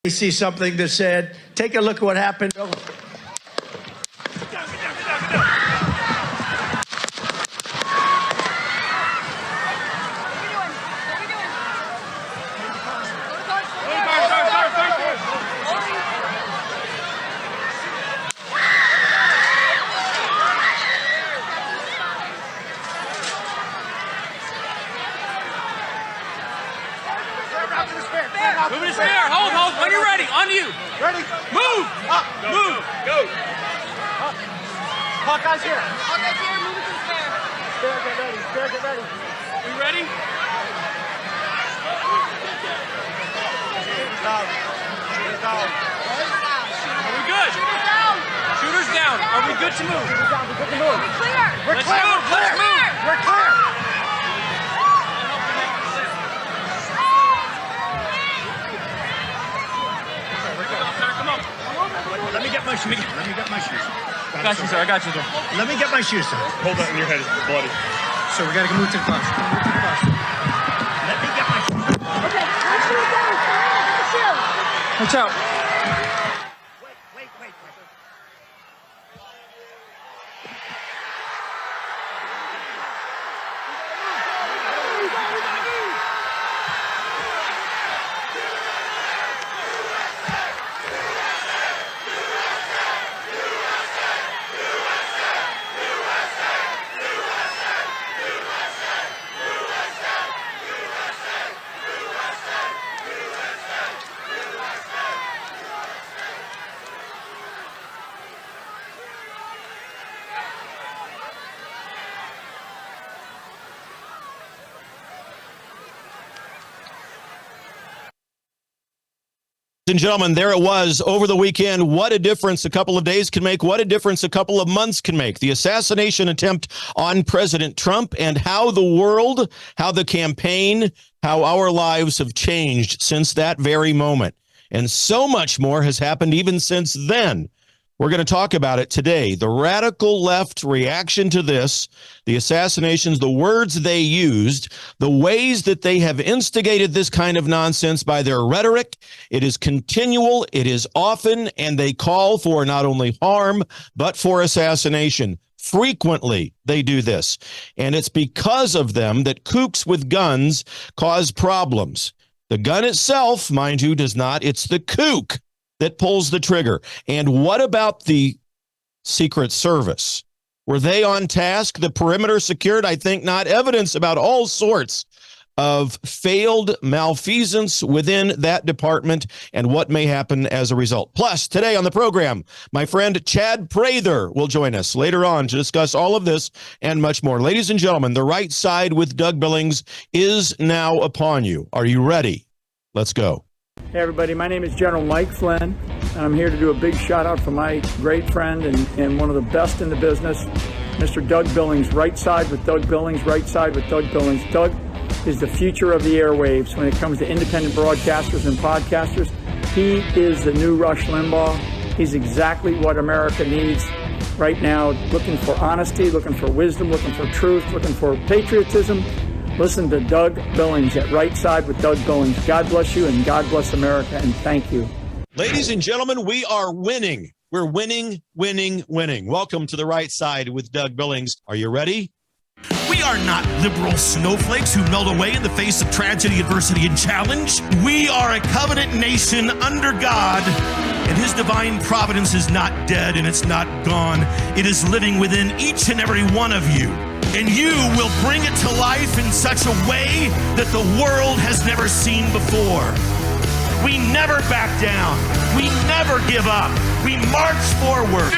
see something that said, take a look at what happened. Move his spare. Hold. When you're ready. On you. Ready. Move. Up. Move. Go. Up. Hawkeye's here. Hawkeye's here. Move it to the spare. Spare, get ready. Spare, get ready. We ready? Shooter's down. Shooter's down. Are we good? Shooter's down. Shooter's down. Are we good to move? Shooter's down. We're good to move. We're clear. We're Let's clear. move. We're clear. Let's move. We're clear. Come on. Let me get my shoes. Let me get my shoes. I got you, sir. I got you, sir. Let me get my shoes, sir. Hold that in your head, it's bloody. So we got to move to the bus. Let me get my shoes. Okay, one shoe down. Get the shoe. Watch out. Wait. And gentlemen, there it was over the weekend. What a difference a couple of days can make. What a difference a couple of months can make. The assassination attempt on President Trump, and how the world, how the campaign, how our lives have changed since that very moment. And so much more has happened even since then. We're going to talk about it today. The radical left reaction to this, the assassinations, the words they used, the ways that they have instigated this kind of nonsense by their rhetoric. It is continual, it is often, and they call for not only harm, but for assassination. Frequently, they do this. And it's because of them that kooks with guns cause problems. The gun itself, mind you, does not. It's the kook that pulls the trigger. And what about the Secret Service? Were they on task? The perimeter secured? I think not. Evidence about all sorts of failed malfeasance within that department and what may happen as a result. Plus, today on the program, my friend Chad Prather will join us later on to discuss all of this and much more. Ladies and gentlemen, the right side with Doug Billings is now upon you. Are you ready? Let's go. Hey everybody, my name is General Mike Flynn, and I'm here to do a big shout out for my great friend and one of the best in the business, Mr. Doug Billings. Right side with Doug Billings, right side with Doug Billings. Doug is the future of the airwaves when it comes to independent broadcasters and podcasters. He is the new Rush Limbaugh. He's exactly what America needs right now, looking for honesty, looking for wisdom, looking for truth, looking for patriotism. Listen to Doug Billings at Right Side with Doug Billings. God bless you and God bless America, and thank you. Ladies and gentlemen, we are winning. We're winning. Welcome to the Right Side with Doug Billings. Are you ready? We are not liberal snowflakes who melt away in the face of tragedy, adversity, and challenge. We are a covenant nation under God, and His divine providence is not dead and it's not gone. It is living within each and every one of you. And you will bring it to life in such a way that the world has never seen before. We never back down. We never give up. We march forward.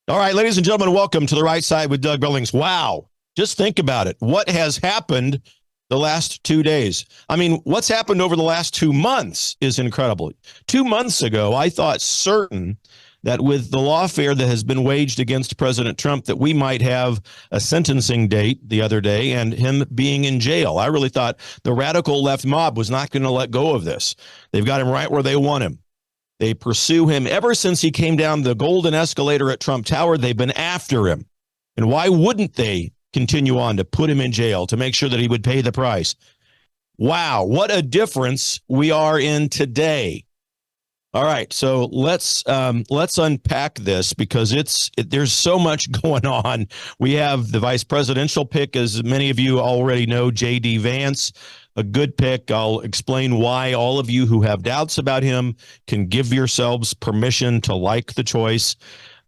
All right, ladies and gentlemen, welcome to the Right Side with Doug Billings. Wow. Just think about it. What has happened the last 2 days? I mean, what's happened over the last 2 months is incredible. 2 months ago, I thought certain that with the lawfare that has been waged against President Trump, that we might have a sentencing date the other day and him being in jail. I really thought the radical left mob was not going to let go of this. They've got him right where they want him. They pursue him ever since he came down the golden escalator at Trump Tower. They've been after him. And why wouldn't they continue on, to put him in jail, to make sure that he would pay the price. Wow, what a difference we are in today. All right, so let's unpack this, because there's so much going on. We have the vice presidential pick, as many of you already know, J.D. Vance, a good pick. I'll explain why all of you who have doubts about him can give yourselves permission to like the choice.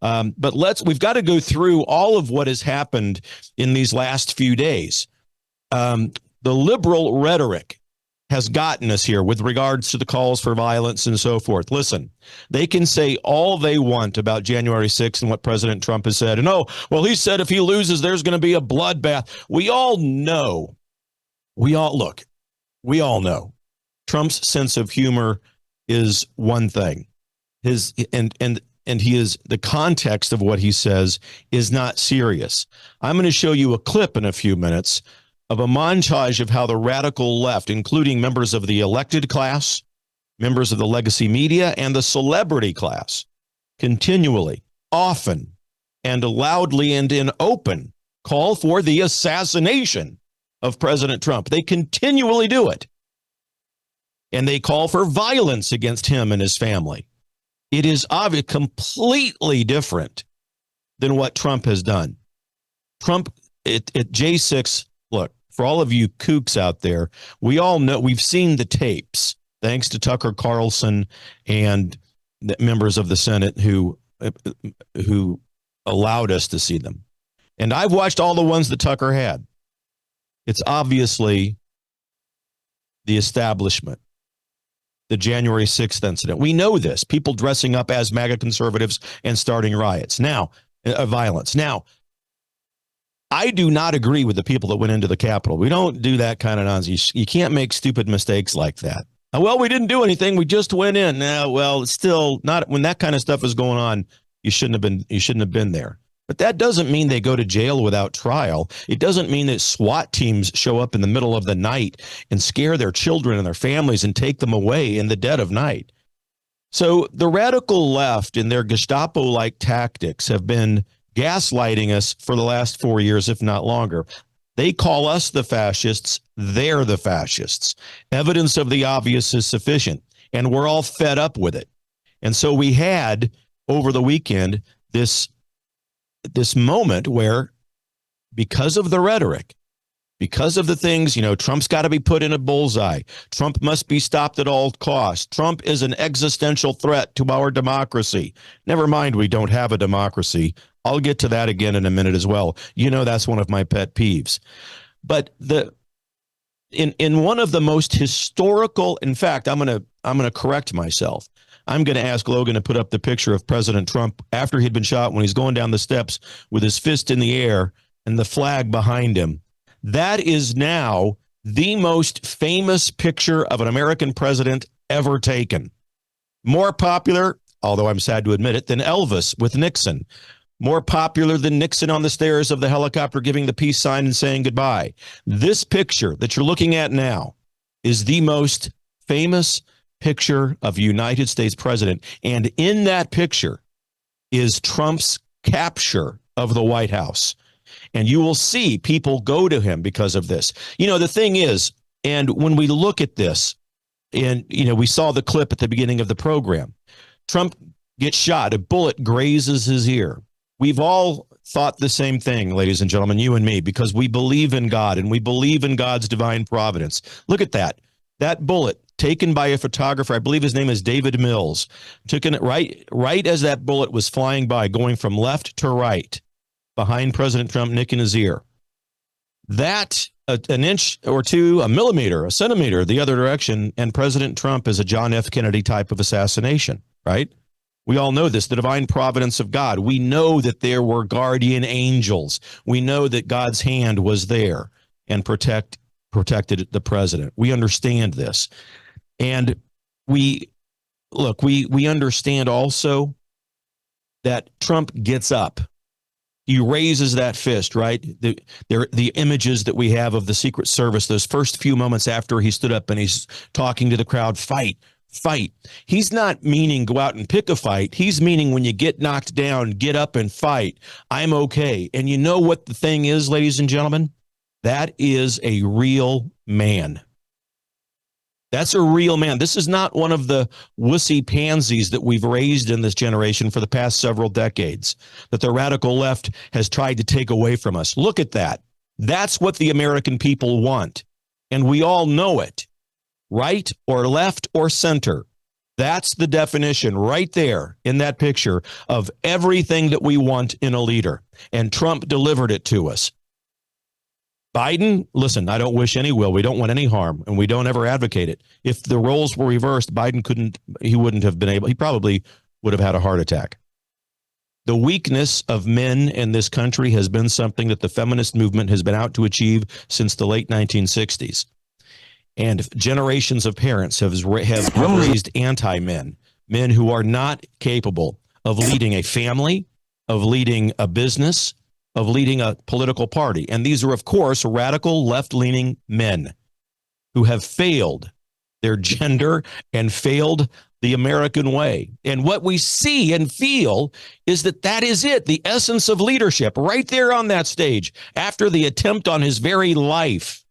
But we've got to go through all of what has happened in these last few days. The liberal rhetoric has gotten us here with regards to the calls for violence and so forth. Listen, they can say all they want about January 6th and what President Trump has said. And, he said if he loses, there's going to be a bloodbath. We all know. We all know Trump's sense of humor is one thing. And he is, the context of what he says is not serious. I'm going to show you a clip in a few minutes of a montage of how the radical left, including members of the elected class, members of the legacy media, and the celebrity class, continually, often, and loudly and in open, call for the assassination of President Trump. They continually do it. And they call for violence against him and his family. It is obviously completely different than what Trump has done. Trump at J6, look, for all of you kooks out there, we all know, we've seen the tapes, thanks to Tucker Carlson and the members of the Senate who allowed us to see them. And I've watched all the ones that Tucker had. It's obviously the establishment, the January 6th incident. We know this. People dressing up as MAGA conservatives and starting riots. Now, violence. Now, I do not agree with the people that went into the Capitol. We don't do that kind of nonsense. You can't make stupid mistakes like that. Well, we didn't do anything. We just went in. Well, it's still not, when that kind of stuff is going on, you shouldn't have been there. But that doesn't mean they go to jail without trial. It doesn't mean that SWAT teams show up in the middle of the night and scare their children and their families and take them away in the dead of night. So the radical left in their Gestapo-like tactics have been gaslighting us for the last 4 years, if not longer. They call us the fascists. They're the fascists. Evidence of the obvious is sufficient, and we're all fed up with it. And so we had, over the weekend, this moment where, because of the rhetoric, because of the things, Trump's got to be put in a bullseye. Trump must be stopped at all costs. Trump is an existential threat to our democracy. Never mind, we don't have a democracy. I'll get to that again in a minute as well. That's one of my pet peeves. But in one of the most historical, in fact, I'm gonna correct myself. I'm going to ask Logan to put up the picture of President Trump after he'd been shot, when he's going down the steps with his fist in the air and the flag behind him. That is now the most famous picture of an American president ever taken. More popular, although I'm sad to admit it, than Elvis with Nixon. More popular than Nixon on the stairs of the helicopter giving the peace sign and saying goodbye. This picture that you're looking at now is the most famous picture of a United States president. And in that picture is Trump's capture of the White House. And you will see people go to him because of this. The thing is, and when we look at this, and, we saw the clip at the beginning of the program, Trump gets shot, a bullet grazes his ear. We've all thought the same thing, ladies and gentlemen, you and me, because we believe in God and we believe in God's divine providence. Look at that. That bullet taken by a photographer, I believe his name is David Mills, taken it right as that bullet was flying by, going from left to right, behind President Trump, nicking his ear. That, an inch or two, a millimeter, a centimeter, the other direction, and President Trump is a John F. Kennedy type of assassination, right? We all know this, the divine providence of God. We know that there were guardian angels. We know that God's hand was there and protected the president. We understand this. And we understand also that Trump gets up. He raises that fist, right? The images that we have of the Secret Service, those first few moments after he stood up and he's talking to the crowd, fight, fight. He's not meaning go out and pick a fight. He's meaning when you get knocked down, get up and fight. I'm okay. And you know what the thing is, ladies and gentlemen? That is a real man. That's a real man. This is not one of the wussy pansies that we've raised in this generation for the past several decades that the radical left has tried to take away from us. Look at that. That's what the American people want. And we all know it. Right or left or center. That's the definition right there in that picture of everything that we want in a leader. And Trump delivered it to us. Biden, listen, I don't wish any ill. We don't want any harm, and we don't ever advocate it. If the roles were reversed, Biden wouldn't have been able, he probably would have had a heart attack. The weakness of men in this country has been something that the feminist movement has been out to achieve since the late 1960s. And generations of parents have raised anti-men, men who are not capable of leading a family, of leading a business, of leading a political party. And these are, of course, radical left-leaning men who have failed their gender and failed the American way. And what we see and feel is that that is it, the essence of leadership, right there on that stage, after the attempt on his very life.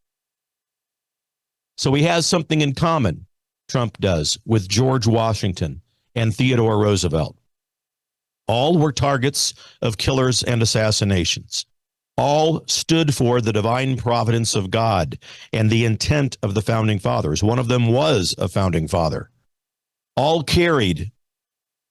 So he has something in common, Trump does, with George Washington and Theodore Roosevelt. All were targets of killers and assassinations. All stood for the divine providence of God and the intent of the founding fathers. One of them was a founding father. All carried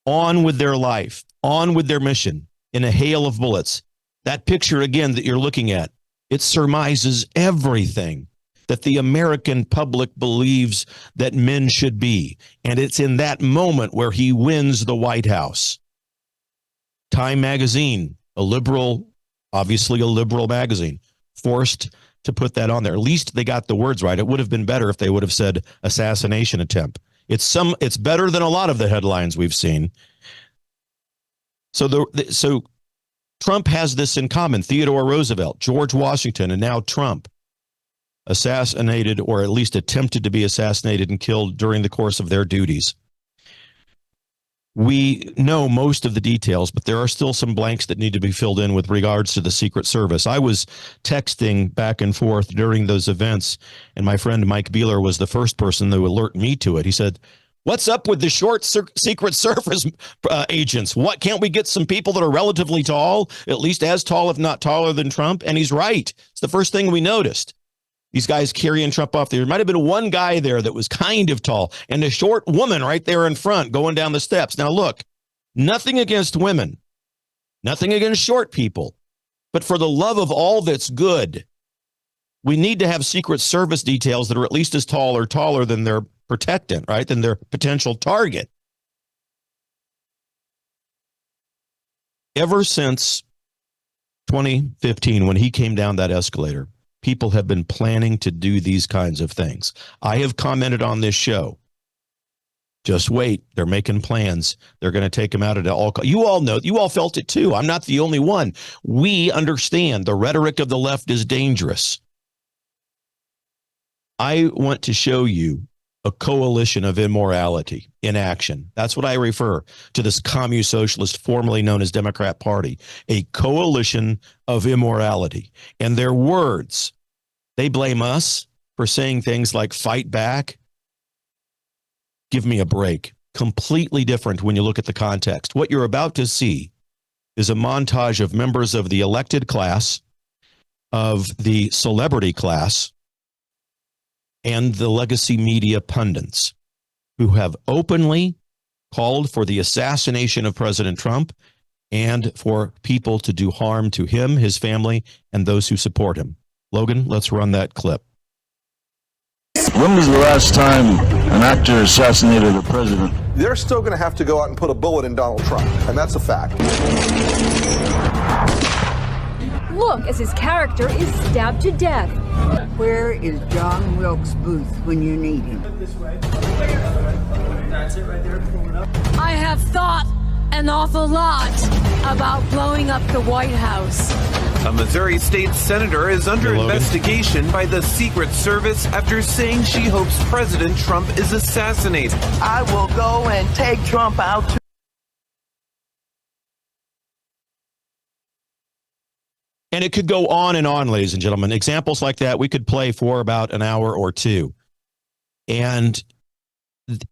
on with their life, on with their mission in a hail of bullets. That picture, again, that you're looking at, it surmises everything that the American public believes that men should be. And it's in that moment where he wins the White House. Time magazine, a liberal, obviously a liberal magazine, forced to put that on there. At least they got the words right. It would have been better if they would have said assassination attempt. It's better than a lot of the headlines we've seen. So Trump has this in common. Theodore Roosevelt, George Washington, and now Trump assassinated, or at least attempted to be assassinated and killed during the course of their duties. We know most of the details, but there are still some blanks that need to be filled in with regards to the Secret Service. I was texting back and forth during those events, and my friend Mike Beeler was the first person to alert me to it. He said, "What's up with the short Secret Service agents? What, can't we get some people that are relatively tall, at least as tall, if not taller than Trump?" And he's right. It's the first thing we noticed. These guys carrying Trump off. There might have been one guy there that was kind of tall and a short woman right there in front going down the steps. Now, look, nothing against women, nothing against short people. But for the love of all that's good, we need to have Secret Service details that are at least as tall or taller than their protectant, right? Than their potential target. Ever since 2015, when he came down that escalator, people have been planning to do these kinds of things. I have commented on this show. Just wait. They're making plans. They're going to take him out at all. You all know. You all felt it too. I'm not the only one. We understand the rhetoric of the left is dangerous. I want to show you a coalition of immorality in action. That's what I refer to this commune socialist, formerly known as Democrat Party, a coalition of immorality. And their words, they blame us for saying things like fight back. Give me a break. Completely different when you look at the context. What you're about to see is a montage of members of the elected class, of the celebrity class, and the legacy media pundits who have openly called for the assassination of President Trump and for people to do harm to him, his family, and those who support him. Logan, let's run that clip. When was the last time an actor assassinated a president? They're still going to have to go out and put a bullet in Donald Trump, and that's a fact. Look as his character is stabbed to death. Where is John Wilkes Booth when you need him? I have thought an awful lot about blowing up the White House. A Missouri state senator is under Hey, Logan. investigation by the Secret Service after saying she hopes President Trump is assassinated. I will go and take Trump out to And it could go on and on, ladies and gentlemen. Examples like that we could play for about an hour or two. And,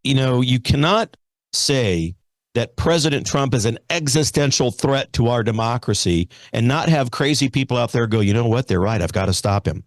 you know, you cannot say that President Trump is an existential threat to our democracy and not have crazy people out there go, you know what, they're right, I've got to stop him.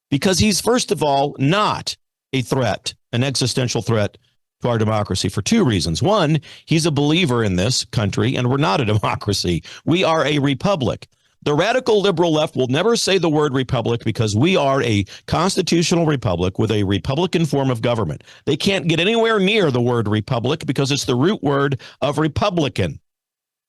Because he's, first of all, not a threat, an existential threat to our democracy for two reasons. One, he's a believer in this country, and we're not a democracy. We are a republic. The radical liberal left will never say the word republic because we are a constitutional republic with a Republican form of government. They can't get anywhere near the word republic because it's the root word of Republican.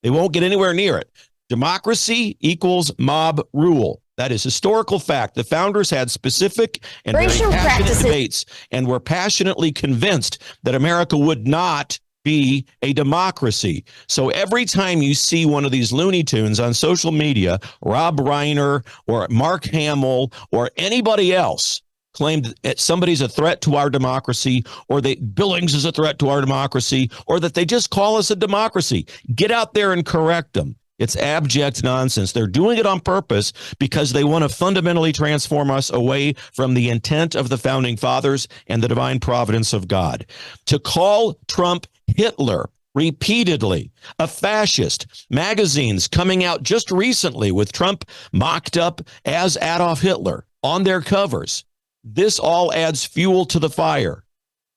They won't get anywhere near it. Democracy equals mob rule. That is historical fact. The founders had specific and very passionate debates and were passionately convinced that America would not be a democracy. So every time you see one of these Looney Tunes on social media, Rob Reiner or Mark Hamill or anybody else claimed that somebody's a threat to our democracy, or that Billings is a threat to our democracy, or that they just call us a democracy, get out there and correct them. It's abject nonsense. They're doing it on purpose because they want to fundamentally transform us away from the intent of the founding fathers and the divine providence of God. To call Trump Hitler repeatedly, a fascist, magazines coming out just recently with Trump mocked up as Adolf Hitler on their covers. This all adds fuel to the fire.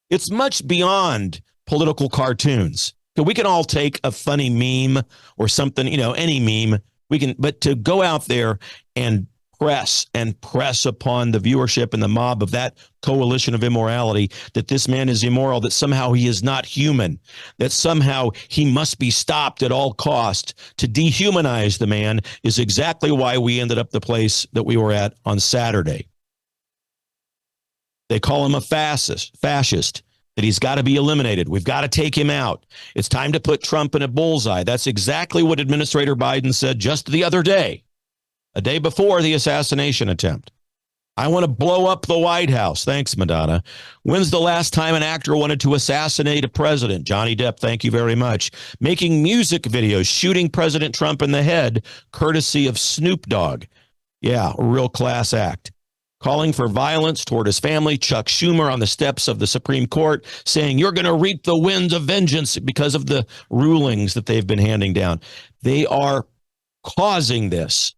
It's much beyond political cartoons. We can all take a funny meme or something, you know, any meme. We can, but to go out there and press upon the viewership and the mob of that coalition of immorality that this man is immoral, that somehow he is not human, that somehow he must be stopped at all cost, to dehumanize the man is exactly why we ended up the place that we were at on Saturday. They call him a fascist, that he's got to be eliminated. We've got to take him out. It's time to put Trump in a bullseye. That's exactly what Administrator Biden said just the other day, a day before the assassination attempt. I want to blow up the White House. Thanks, Madonna. When's the last time an actor wanted to assassinate a president? Johnny Depp, thank you very much. Making music videos, shooting President Trump in the head, courtesy of Snoop Dogg. Yeah, a real class act. Calling for violence toward his family, Chuck Schumer on the steps of the Supreme Court saying you're going to reap the winds of vengeance because of the rulings that they've been handing down. They are causing this.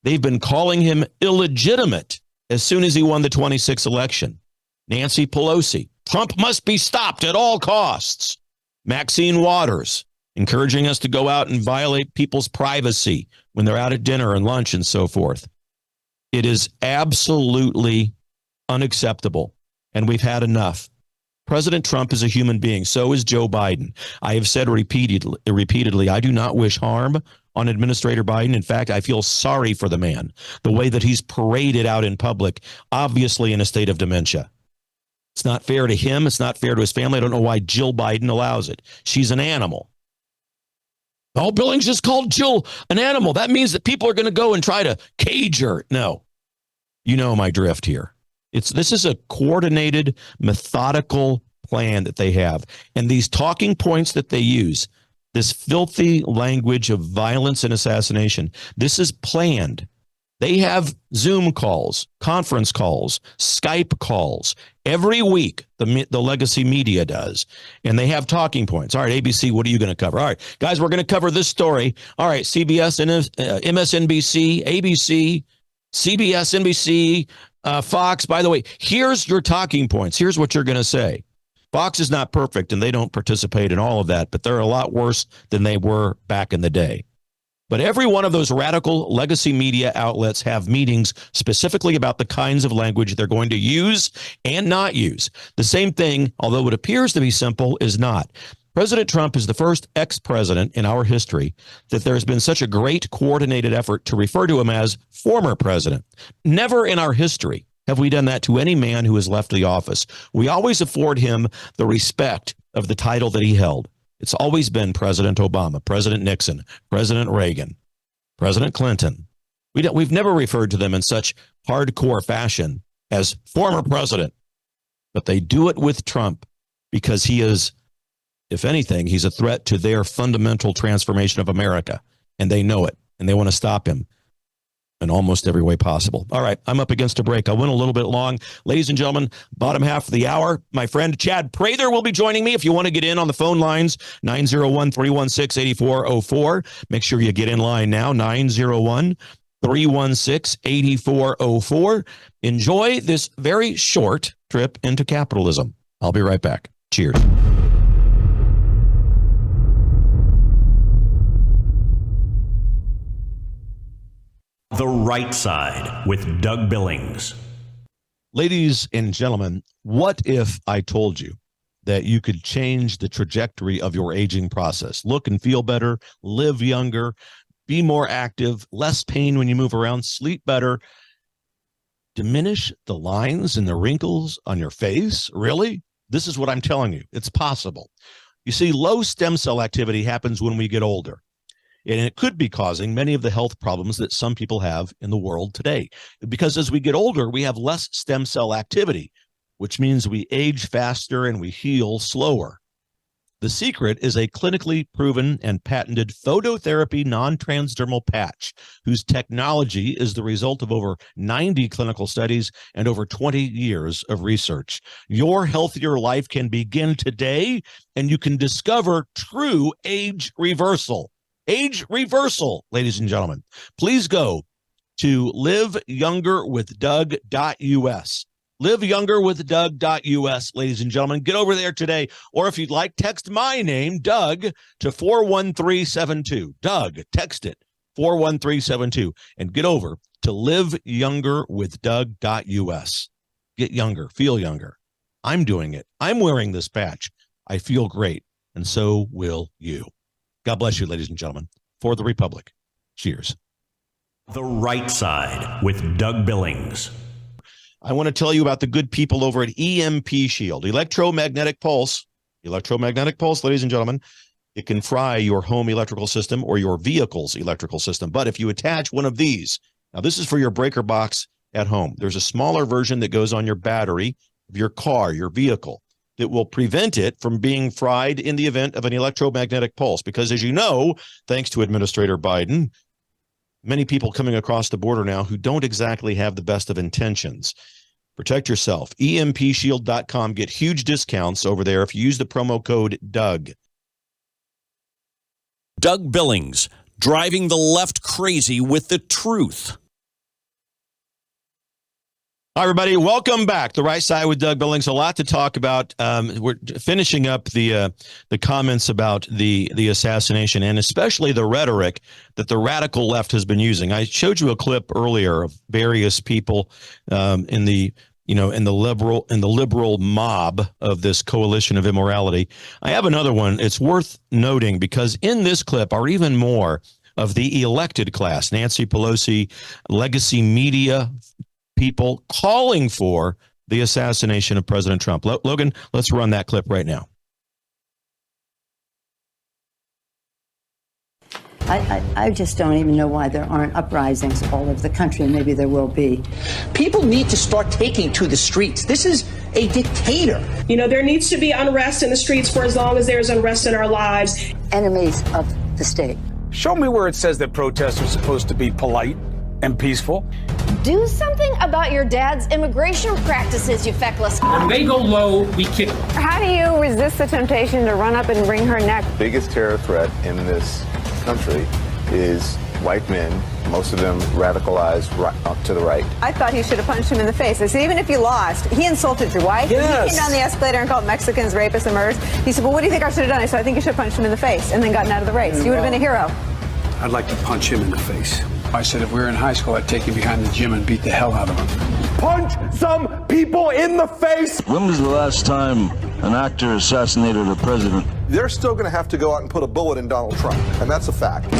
They've been calling him illegitimate as soon as he won the 26th election. Nancy Pelosi, Trump must be stopped at all costs. Maxine Waters, encouraging us to go out and violate people's privacy when they're out at dinner and lunch and so forth. It is absolutely unacceptable, and we've had enough. President Trump is a human being. So is Joe Biden. I have said repeatedly, I do not wish harm on Administrator Biden. In fact, I feel sorry for the man, the way that he's paraded out in public, obviously in a state of dementia. It's not fair to him. It's not fair to his family. I don't know why Jill Biden allows it. She's an animal. Oh, Billings just called Jill an animal. That means that people are going to go and try to cage her. No, you know my drift here. This is a coordinated, methodical plan that they have. And these talking points that they use, this filthy language of violence and assassination, this is planned. They have Zoom calls, conference calls, Skype calls every week. The legacy media does, and they have talking points. All right, ABC, what are you going to cover? All right, guys, we're going to cover this story. All right, CBS, MSNBC, ABC, CBS, NBC, Fox. By the way, here's your talking points. Here's what you're going to say. Fox is not perfect, and they don't participate in all of that, but they're a lot worse than they were back in the day. But every one of those radical legacy media outlets have meetings specifically about the kinds of language they're going to use and not use. The same thing, although it appears to be simple, is not. President Trump is the first ex-president in our history that there's been such a great coordinated effort to refer to him as former president. Never in our history have we done that to any man who has left the office. We always afford him the respect of the title that he held. It's always been President Obama, President Nixon, President Reagan, President Clinton. We've never referred to them in such hardcore fashion as former president, but they do it with Trump because he is, if anything, he's a threat to their fundamental transformation of America, and they know it, and they want to stop him in almost every way possible. All right, I'm up against a break. I went a little bit long. Ladies and gentlemen, bottom half of the hour, my friend Chad Prather will be joining me. If you want to get in on the phone lines, 901-316-8404. Make sure you get in line now, 901-316-8404. Enjoy this very short trip into capitalism. I'll be right back. Cheers. The Right Side with Doug Billings. Ladies and gentlemen, what if I told you that you could change the trajectory of your aging process? Look and feel better, live younger, be more active, less pain when you move around, sleep better, diminish the lines and the wrinkles on your face? Really? This is what I'm telling you. It's possible. You see, low stem cell activity happens when we get older. And it could be causing many of the health problems that some people have in the world today. Because as we get older, we have less stem cell activity, which means we age faster and we heal slower. The secret is a clinically proven and patented phototherapy non-transdermal patch, whose technology is the result of over 90 clinical studies and over 20 years of research. Your healthier life can begin today, and you can discover true age reversal. Age reversal, ladies and gentlemen. Please go to liveyoungerwithdoug.us. Liveyoungerwithdoug.us, ladies and gentlemen. Get over there today. Or if you'd like, text my name, Doug, to 41372. Doug, text it, 41372. And get over to liveyoungerwithdoug.us. Get younger, feel younger. I'm doing it. I'm wearing this patch. I feel great. And so will you. God bless you, ladies and gentlemen. For the Republic. Cheers. The Right Side with Doug Billings. I want to tell you about the good people over at EMP Shield. Electromagnetic pulse, ladies and gentlemen. It can fry your home electrical system or your vehicle's electrical system. But if you attach one of these, now this is for your breaker box at home. There's a smaller version that goes on your battery of your car, your vehicle, that will prevent it from being fried in the event of an electromagnetic pulse. Because as you know, thanks to Administrator Biden, many people coming across the border now who don't exactly have the best of intentions. Protect yourself. EMPshield.com. Get huge discounts over there if you use the promo code Doug. Doug Billings, driving the left crazy with the truth. Hi, everybody. Welcome back. The Right Side with Doug Billings. A lot to talk about. We're finishing up the comments about the assassination and especially the rhetoric that the radical left has been using. I showed you a clip earlier of various people in the liberal mob of this coalition of immorality. I have another one. It's worth noting because in this clip are even more of the elected class, Nancy Pelosi, legacy media people calling for the assassination of President Trump. Logan, let's run that clip right now. I just don't even know why there aren't uprisings all over the country, and maybe there will be. People need to start taking to the streets. This is a dictator. You know, there needs to be unrest in the streets for as long as there's unrest in our lives. Enemies of the state. Show me where it says that protests are supposed to be polite and peaceful. Do something about your dad's immigration practices, you feckless. When they go low, we kick. How do you resist the temptation to run up and wring her neck? The biggest terror threat in this country is white men, most of them radicalized to the right. I thought he should have punched him in the face. I said, even if you lost, he insulted your wife. Yes. He came down the escalator and called Mexicans rapists and murderers. He said, well, what do you think I should have done? I said, I think you should have punched him in the face and then gotten out of the race. You would have been a hero. I'd like to punch him in the face. I said if we were in high school, I'd take him behind the gym and beat the hell out of him. Punch some people in the face! When was the last time an actor assassinated a president? They're still going to have to go out and put a bullet in Donald Trump, and that's a fact.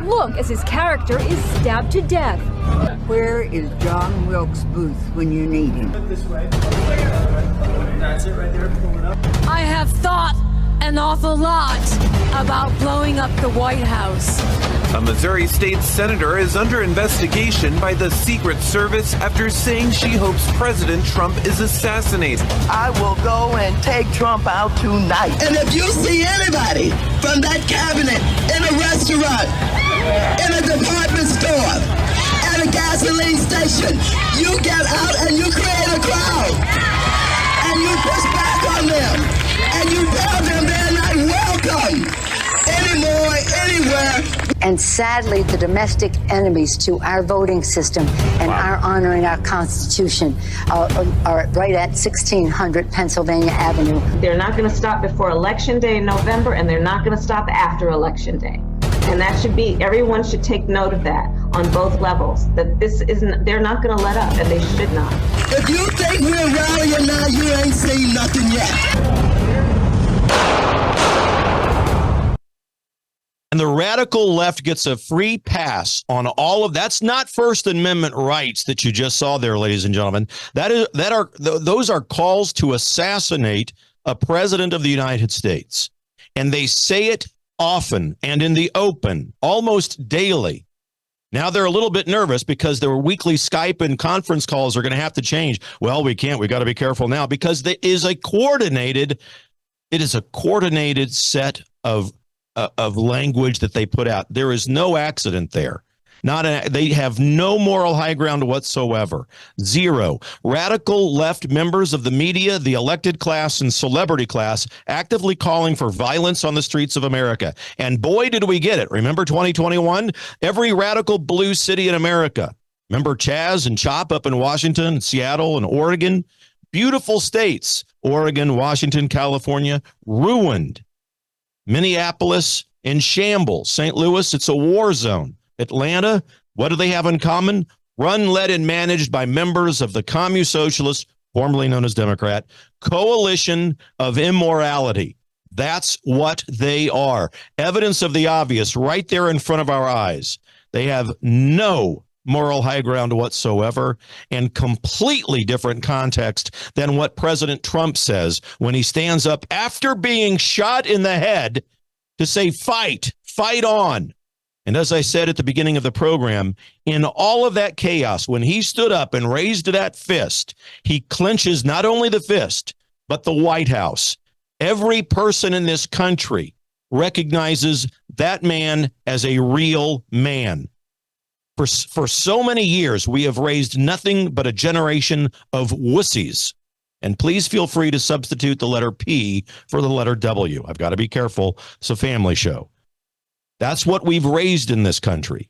Look as his character is stabbed to death. Where is John Wilkes Booth when you need him? This way. That's it right there. Pull it up. I have thought an awful lot. about blowing up the White House. A Missouri state senator is under investigation by the Secret Service after saying she hopes President Trump is assassinated. I will go and take Trump out tonight. And if you see anybody from that cabinet in a restaurant, in a department store, at a gasoline station, you get out and you create a crowd. And you push back on them. And you tell them they're not welcome anymore, anywhere. And sadly, the domestic enemies to our voting system and our honoring our Constitution are right at 1600 Pennsylvania Avenue. They're not going to stop before Election Day in November, and they're not going to stop after Election Day. And that should be, everyone should take note of that on both levels, that this isn't, they're not going to let up, and they should not. If you think we're rallying now, you ain't seen nothing yet. And the radical left gets a free pass on all of that's not First Amendment rights that you just saw there, ladies and gentlemen. Those are calls to assassinate a president of the United States. And they say it often and in the open, almost daily. Now they're a little bit nervous because their weekly Skype and conference calls are going to have to change. Well, we can't. We got to be careful now because it is a coordinated set of language that they put out. There is no accident there. They have no moral high ground whatsoever. Zero. Radical left members of the media, the elected class, and celebrity class actively calling for violence on the streets of America. And boy, did we get it. Remember 2021? Every radical blue city in America. Remember Chaz and Chop up in Washington, and Seattle, and Oregon? Beautiful states. Oregon, Washington, California, ruined. Minneapolis in shambles. St. Louis, it's a war zone. Atlanta, what do they have in common? Run, led, and managed by members of the Communist Socialist, formerly known as Democrat, coalition of immorality. That's what they are. Evidence of the obvious right there in front of our eyes. They have no moral high ground whatsoever and completely different context than what President Trump says when he stands up after being shot in the head to say, fight on. And as I said at the beginning of the program, in all of that chaos, when he stood up and raised that fist, he clenches not only the fist, but the White House. Every person in this country recognizes that man as a real man. For so many years, we have raised nothing but a generation of wussies. And please feel free to substitute the letter P for the letter W. I've got to be careful. It's a family show. That's what we've raised in this country.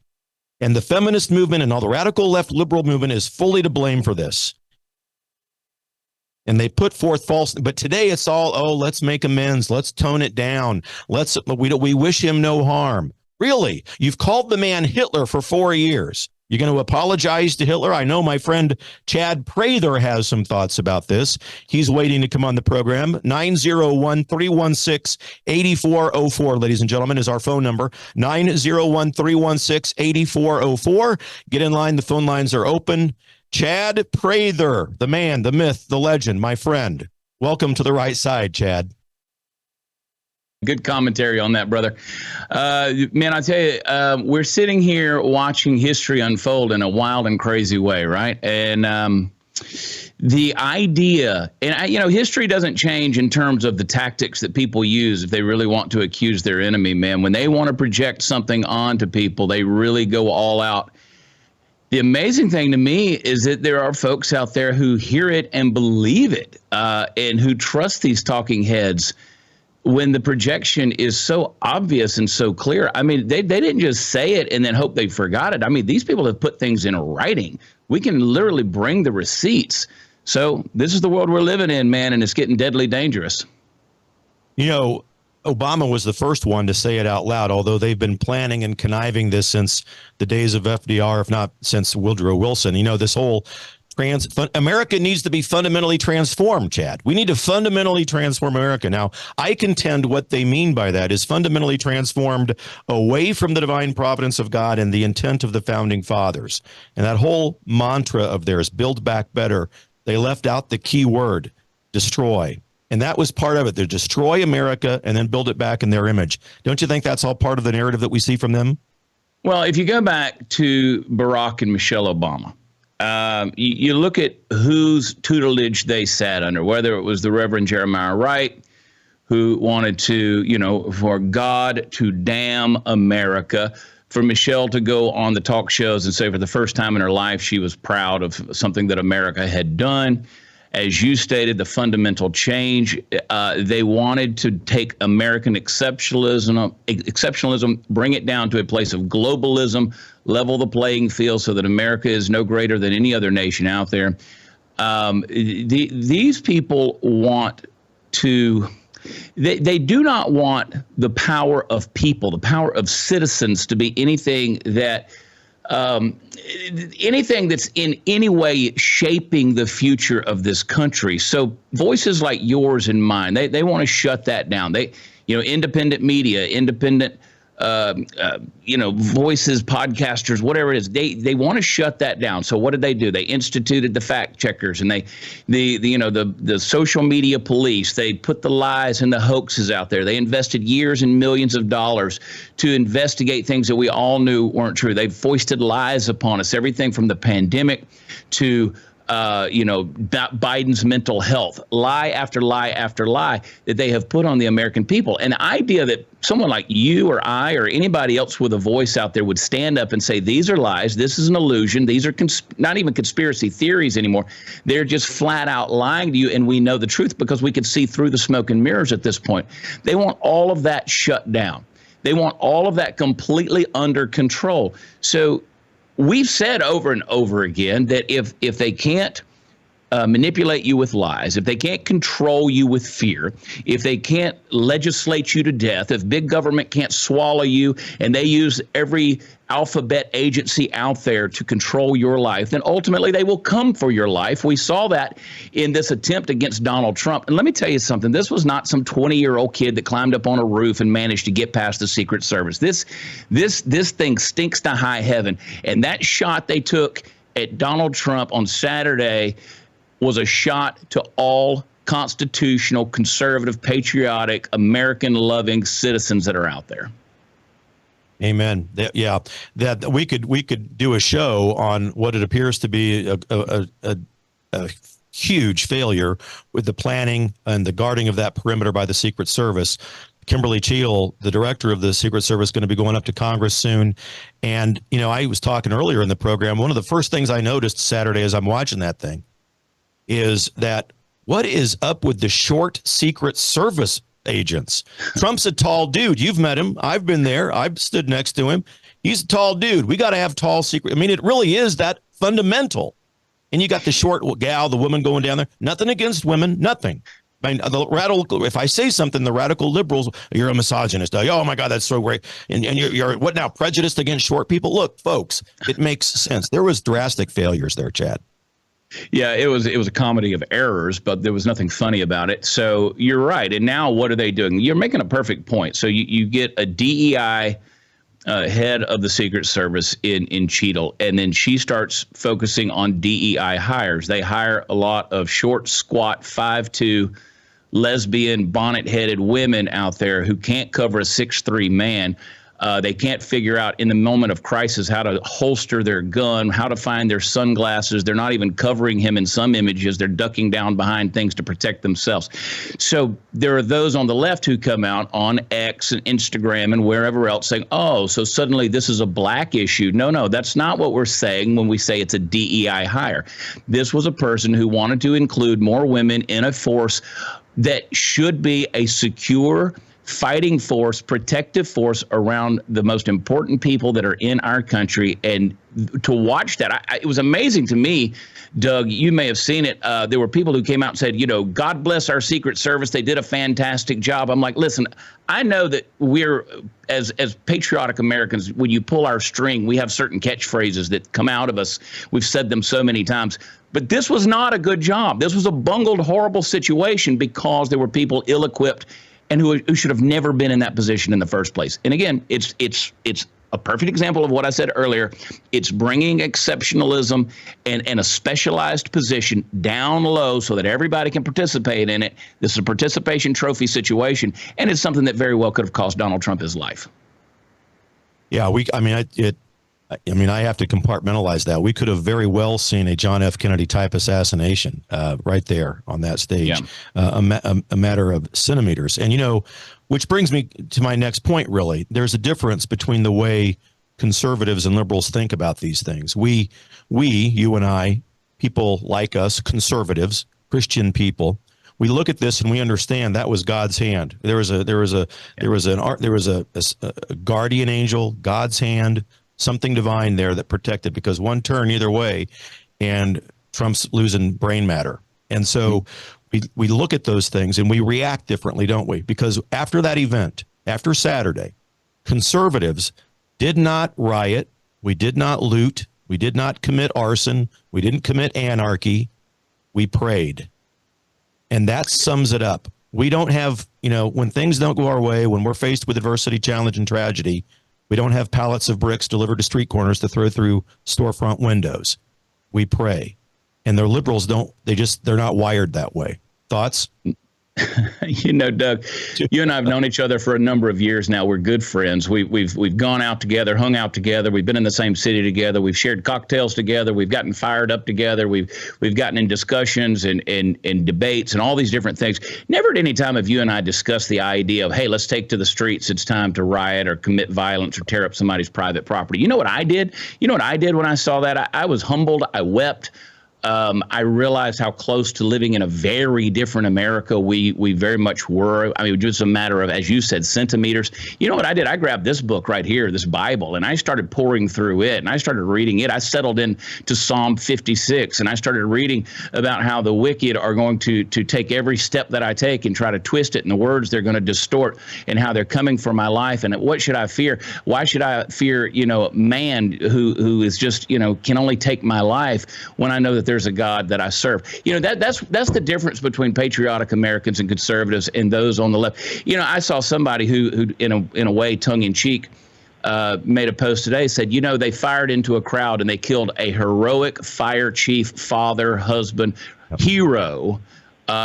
And the feminist movement and all the radical left liberal movement is fully to blame for this. And they put forth false, but today it's all, let's make amends. Let's tone it down. We wish him no harm. Really? You've called the man Hitler for 4 years. You're going to apologize to Hitler? I know my friend Chad Prather has some thoughts about this. He's waiting to come on the program. 901-316-8404, ladies and gentlemen, is our phone number. 901-316-8404. Get in line. The phone lines are open. Chad Prather, the man, the myth, the legend, my friend. Welcome to the right side, Chad. Good commentary on that, brother. Man, I tell you, we're sitting here watching history unfold in a wild and crazy way, right? And the idea, and history doesn't change in terms of the tactics that people use if they really want to accuse their enemy, man. When they want to project something onto people, they really go all out. The amazing thing to me is that there are folks out there who hear it and believe it, and who trust these talking heads when the projection is so obvious and so clear. I mean, they didn't just say it and then hope they forgot it. I mean, these people have put things in writing. We can literally bring the receipts. So this is the world we're living in, man, and it's getting deadly dangerous. Obama was the first one to say it out loud, although they've been planning and conniving this since the days of FDR, if not since Woodrow Wilson. This whole America needs to be fundamentally transformed, Chad. We need to fundamentally transform America. Now, I contend what they mean by that is fundamentally transformed away from the divine providence of God and the intent of the founding fathers. And that whole mantra of theirs, build back better, they left out the key word, destroy. And that was part of it. They destroy America and then build it back in their image. Don't you think that's all part of the narrative that we see from them? Well, if you go back to Barack and Michelle Obama, you look at whose tutelage they sat under, whether it was the Reverend Jeremiah Wright, who wanted to, for God to damn America, for Michelle to go on the talk shows and say for the first time in her life she was proud of something that America had done. As you stated, the fundamental change, they wanted to take American exceptionalism, bring it down to a place of globalism, level the playing field so that America is no greater than any other nation out there. These people want to, they do not want the power of people, the power of citizens to be anything that anything that's in any way shaping the future of this country. So voices like yours and mine, they want to shut that down. Independent media, independent, voices, podcasters, whatever it is, they want to shut that down. So what did they do? They instituted the fact checkers and the social media police. They put the lies and the hoaxes out there. They invested years and millions of dollars to investigate things that we all knew weren't true. They foisted lies upon us, everything from the pandemic to Biden's mental health, lie after lie after lie that they have put on the American people. And the idea that someone like you or I or anybody else with a voice out there would stand up and say, these are lies, this is an illusion, these are not even conspiracy theories anymore. They're just flat out lying to you. And we know the truth because we can see through the smoke and mirrors at this point. They want all of that shut down. They want all of that completely under control. So we've said over and over again that if they can't manipulate you with lies, if they can't control you with fear, if they can't legislate you to death, if big government can't swallow you and they use every alphabet agency out there to control your life, then ultimately they will come for your life. We saw that in this attempt against Donald Trump. And let me tell you something. This was not some 20-year-old kid that climbed up on a roof and managed to get past the Secret Service. This thing stinks to high heaven. And that shot they took at Donald Trump on Saturday was a shot to all constitutional, conservative, patriotic, American-loving citizens that are out there. Amen. That we could do a show on what it appears to be a huge failure with the planning and the guarding of that perimeter by the Secret Service. Kimberly Cheadle, the director of the Secret Service, going to be going up to Congress soon. And, I was talking earlier in the program, one of the first things I noticed Saturday as I'm watching that thing is that what is up with the short Secret Service agents? Trump's a tall dude. You've met him. I've been there. I've stood next to him. He's a tall dude. We got to have tall secret. I mean, it really is that fundamental. And you got the short gal, the woman going down there. Nothing against women. Nothing. I mean, the radical. If I say something, the radical liberals, you're a misogynist. Oh my God, that's so great. And you're what now? Prejudiced against short people? Look, folks, it makes sense. There was drastic failures there, Chad. Yeah, it was a comedy of errors, but there was nothing funny about it. So you're right. And now what are they doing? You're making a perfect point. So you get a DEI head of the Secret Service in Cheadle, and then she starts focusing on DEI hires. They hire a lot of short, squat, 5'2", lesbian, bonnet-headed women out there who can't cover a 6'3" man. They can't figure out in the moment of crisis how to holster their gun, how to find their sunglasses. They're not even covering him in some images. They're ducking down behind things to protect themselves. So there are those on the left who come out on X and Instagram and wherever else saying, oh, so suddenly this is a black issue. No, that's not what we're saying when we say it's a DEI hire. This was a person who wanted to include more women in a force that should be a secure fighting force, protective force around the most important people that are in our country. And to watch that, it was amazing to me, Doug. You may have seen it. There were people who came out and said, God bless our Secret Service. They did a fantastic job. I'm like, listen, I know that we're, as patriotic Americans, when you pull our string, we have certain catchphrases that come out of us. We've said them so many times. But this was not a good job. This was a bungled, horrible situation because there were people ill-equipped and who should have never been in that position in the first place. And again, it's a perfect example of what I said earlier. It's bringing exceptionalism and a specialized position down low so that everybody can participate in it. This is a participation trophy situation, and it's something that very well could have cost Donald Trump his life. Yeah, I mean, I have to compartmentalize that. We could have very well seen a John F. Kennedy type assassination right there on that stage, a matter of centimeters. And, which brings me to my next point, really. There's a difference between the way conservatives and liberals think about these things. We, you and I, people like us, conservatives, Christian people, we look at this and we understand that was God's hand. There was a guardian angel, God's hand, something divine there that protected, because one turn either way and Trump's losing brain matter. And so we look at those things and we react differently, don't we? Because after that event, after Saturday, conservatives did not riot. We did not loot. We did not commit arson. We didn't commit anarchy. We prayed. And that sums it up. We don't have, when things don't go our way, when we're faced with adversity, challenge, and tragedy, we don't have pallets of bricks delivered to street corners to throw through storefront windows. We pray. And their liberals they're not wired that way. Thoughts? Doug, you and I have known each other for a number of years now. We're good friends. We've gone out together, hung out together. We've been in the same city together. We've shared cocktails together. We've gotten fired up together. We've gotten in discussions and debates and all these different things. Never at any time have you and I discussed the idea of, hey, let's take to the streets. It's time to riot or commit violence or tear up somebody's private property. You know what I did? You know what I did when I saw that? I was humbled. I wept. I realized how close to living in a very different America we very much were. I mean, it was just a matter of, as you said, centimeters. You know what I did? I grabbed this book right here, this Bible, and I started pouring through it, and I started reading it. I settled in to Psalm 56, and I started reading about how the wicked are going to take every step that I take and try to twist it, and the words they're going to distort, and how they're coming for my life. And what should I fear? Why should I fear, man who is just, can only take my life, when I know that there's a God that I serve? That's the difference between patriotic Americans and conservatives and those on the left. I saw somebody who in a way, tongue in cheek, made a post today, said, they fired into a crowd and they killed a heroic fire chief, father, husband, hero.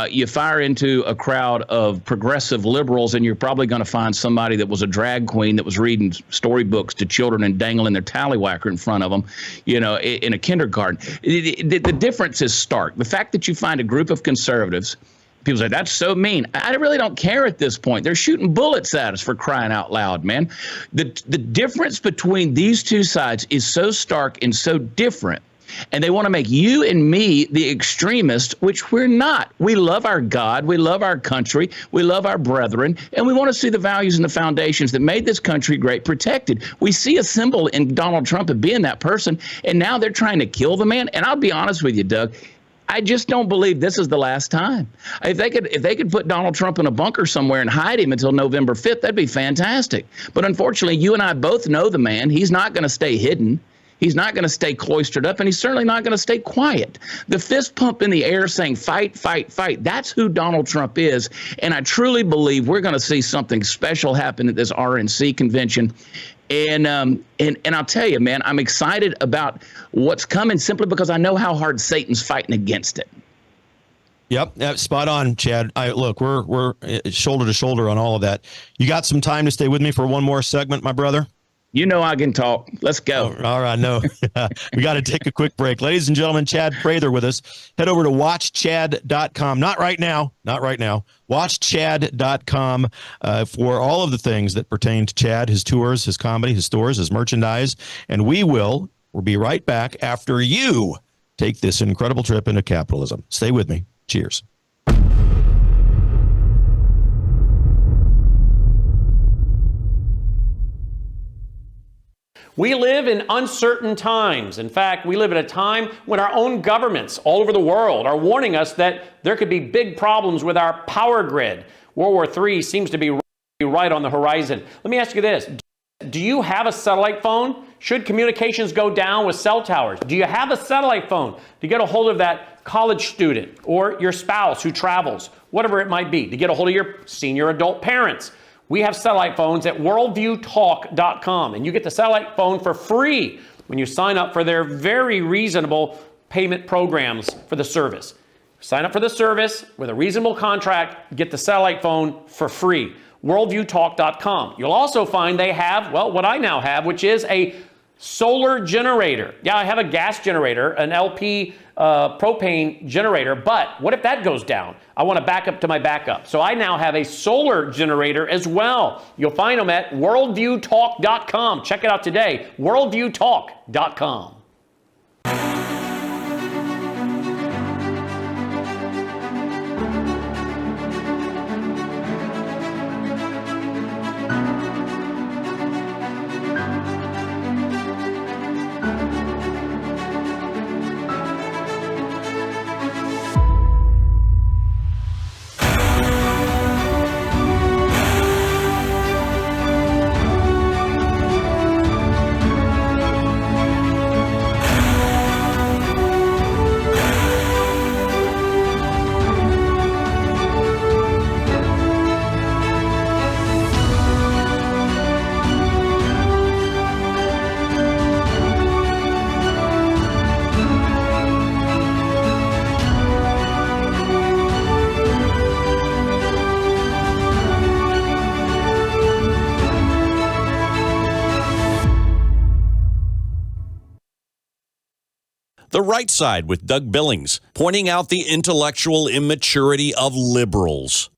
You fire into a crowd of progressive liberals, and you're probably going to find somebody that was a drag queen that was reading storybooks to children and dangling their tallywhacker in front of them, in a kindergarten. The difference is stark. The fact that you find a group of conservatives, people say, that's so mean. I really don't care at this point. They're shooting bullets at us, for crying out loud, man. The difference between these two sides is so stark and so different. And they want to make you and me the extremists, which we're not. We love our God. We love our country. We love our brethren. And we want to see the values and the foundations that made this country great protected. We see a symbol in Donald Trump of being that person. And now they're trying to kill the man. And I'll be honest with you, Doug, I just don't believe this is the last time. If they could put Donald Trump in a bunker somewhere and hide him until November 5th, that'd be fantastic. But unfortunately, you and I both know the man. He's not going to stay hidden. He's not going to stay cloistered up, and he's certainly not going to stay quiet. The fist pump in the air saying, fight, fight, fight, that's who Donald Trump is. And I truly believe we're going to see something special happen at this RNC convention. And I'll tell you, man, I'm excited about what's coming simply because I know how hard Satan's fighting against it. Yep, spot on, Chad. Look, we're shoulder to shoulder on all of that. You got some time to stay with me for one more segment, my brother? You know I can talk. Let's go. All right, no. We got to take a quick break. Ladies and gentlemen, Chad Prather with us. Head over to watchchad.com. Not right now. Watchchad.com for all of the things that pertain to Chad, his tours, his comedy, his stores, his merchandise. And we'll be right back after you take this incredible trip into capitalism. Stay with me. Cheers. We live in uncertain times. In fact, we live at a time when our own governments all over the world are warning us that there could be big problems with our power grid. World War III seems to be right on the horizon. Let me ask you this. Do you have a satellite phone? Should communications go down with cell towers? Do you have a satellite phone to get a hold of that college student or your spouse who travels, whatever it might be, to get a hold of your senior adult parents? We have satellite phones at worldviewtalk.com, and you get the satellite phone for free when you sign up for their very reasonable payment programs for the service. Sign up for the service with a reasonable contract, get the satellite phone for free. Worldviewtalk.com. You'll also find they have, well, what I now have, which is a solar generator. Yeah, I have a gas generator, an LP propane generator, but what if that goes down? I want to back up to my backup. So I now have a solar generator as well. You'll find them at worldviewtalk.com. Check it out today, worldviewtalk.com. The Right Side with Doug Billings, pointing out the intellectual immaturity of liberals.